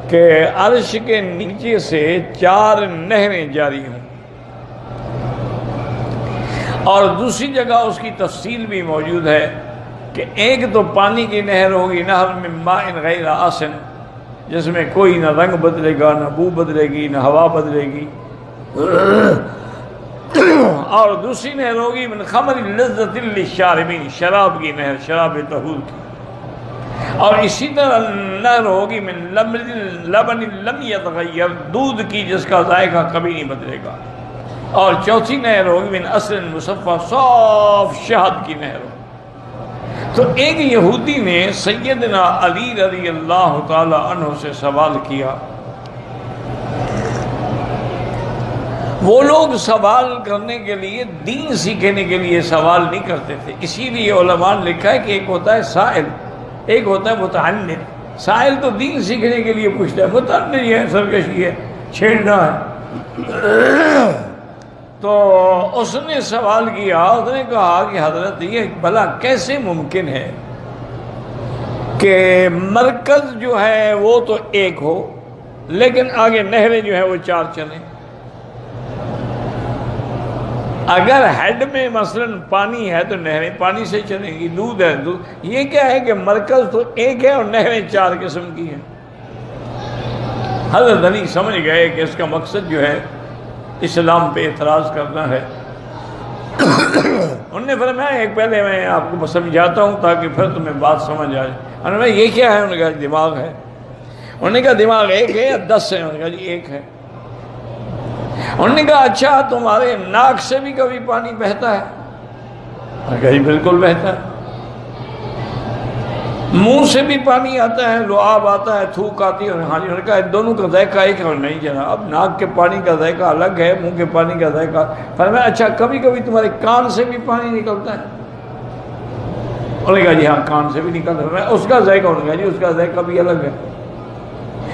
کہ عرش کے نیچے سے 4 نہریں جاری ہوں، اور دوسری جگہ اس کی تفصیل بھی موجود ہے کہ ایک تو پانی کی نہر ہوگی، نہر من ماء غیر آسن، جس میں کوئی نہ رنگ بدلے گا، نہ بو بدلے گی، نہ ہوا بدلے گی، اور دوسری نہر ہوگی من خمر لذت للشاربین، شراب کی نہر، شراب طہور کی، اور اسی طرح نہر ہوگی من لبن لم یتغیر، دودھ کی جس کا ذائقہ کبھی نہیں بدلے گا، اور چوتھی نہر ہوگی من عسل مصفی، صاف شہد کی نہر ہوگی۔ تو ایک یہودی نے سیدنا علی رضی اللہ تعالی عنہ سے سوال کیا۔ وہ لوگ سوال کرنے کے لیے، دین سیکھنے کے لیے سوال نہیں کرتے تھے، اسی لیے علماء نے لکھا ہے کہ ایک ہوتا ہے سائل، ایک ہوتا ہے متعنت۔ سائل تو دین سیکھنے کے لیے پوچھتا ہے، متعنت یہ ہے، سرکشی ہے، چھیڑنا ہے۔ تو اس نے سوال کیا، اس نے کہا کہ حضرت یہ بھلا کیسے ممکن ہے کہ مرکز جو ہے وہ تو ایک ہو لیکن آگے نہریں جو ہیں وہ 4 چلیں؟ اگر ہیڈ میں مثلا پانی ہے تو نہریں پانی سے چلیں گی، دودھ ہے دودھ، یہ کیا ہے کہ مرکز تو ایک ہے اور نہریں 4 قسم کی ہیں۔ حضرت علی سمجھ گئے کہ اس کا مقصد جو ہے اسلام پہ اعتراض کرنا ہے۔ انہوں نے فرمایا ایک پہلے میں آپ کو سمجھاتا ہوں تاکہ پھر تمہیں بات سمجھ آ جائے۔ انہوں نے کہا یہ کیا ہے؟ انہوں نے کہا دماغ ہے۔ انہوں نے کہا دماغ ایک ہے یا 10 ہے؟ انہوں نے کہا جی ایک ہے۔ انہوں نے کہا اچھا تمہارے ناک سے بھی کبھی پانی بہتا ہے؟ انہوں نے کہا جی بالکل بہتا ہے۔ منہ سے بھی پانی آتا ہے، لعاب آتا ہے، تھوک آتی ہے؟ ہاں جی۔ انہوں نے کہا دونوں کا ذائقہ ایک ہے؟ نہیں جناب، ناک کے پانی کا ذائقہ الگ ہے، منہ کے پانی کا ذائقہ۔ فرمایا اچھا کبھی کبھی تمہارے کان سے بھی پانی نکلتا ہے؟ انہوں نے کہا جی ہاں کان سے بھی نکلتا ہے۔ اس کا ذائقہ؟ انہوں نے کہا جی اس کا ذائقہ بھی الگ ہے۔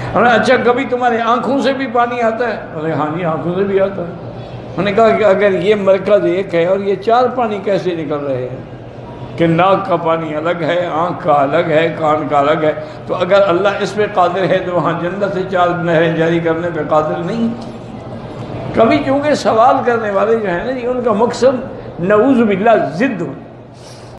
انہوں نے اچھا کبھی تمہارے آنکھوں سے بھی پانی آتا ہے؟ انہوں نے کہا ہاں جی آنکھوں سے بھی آتا ہے۔ انہوں نے کہا کہ اگر یہ مرکز ایک ہے اور یہ 4 پانی کیسے نکل رہے ہیں کہ ناک کا پانی الگ ہے، آنکھ کا الگ ہے، کان کا الگ ہے؟ تو اگر اللہ اس پہ قادر ہے تو وہاں جنت سے 4 نہریں جاری کرنے پہ قادر نہیں؟ کبھی چونکہ سوال کرنے والے جو ہیں نا جی ان کا مقصد نعوذ باللہ ضد ہوتا ہے۔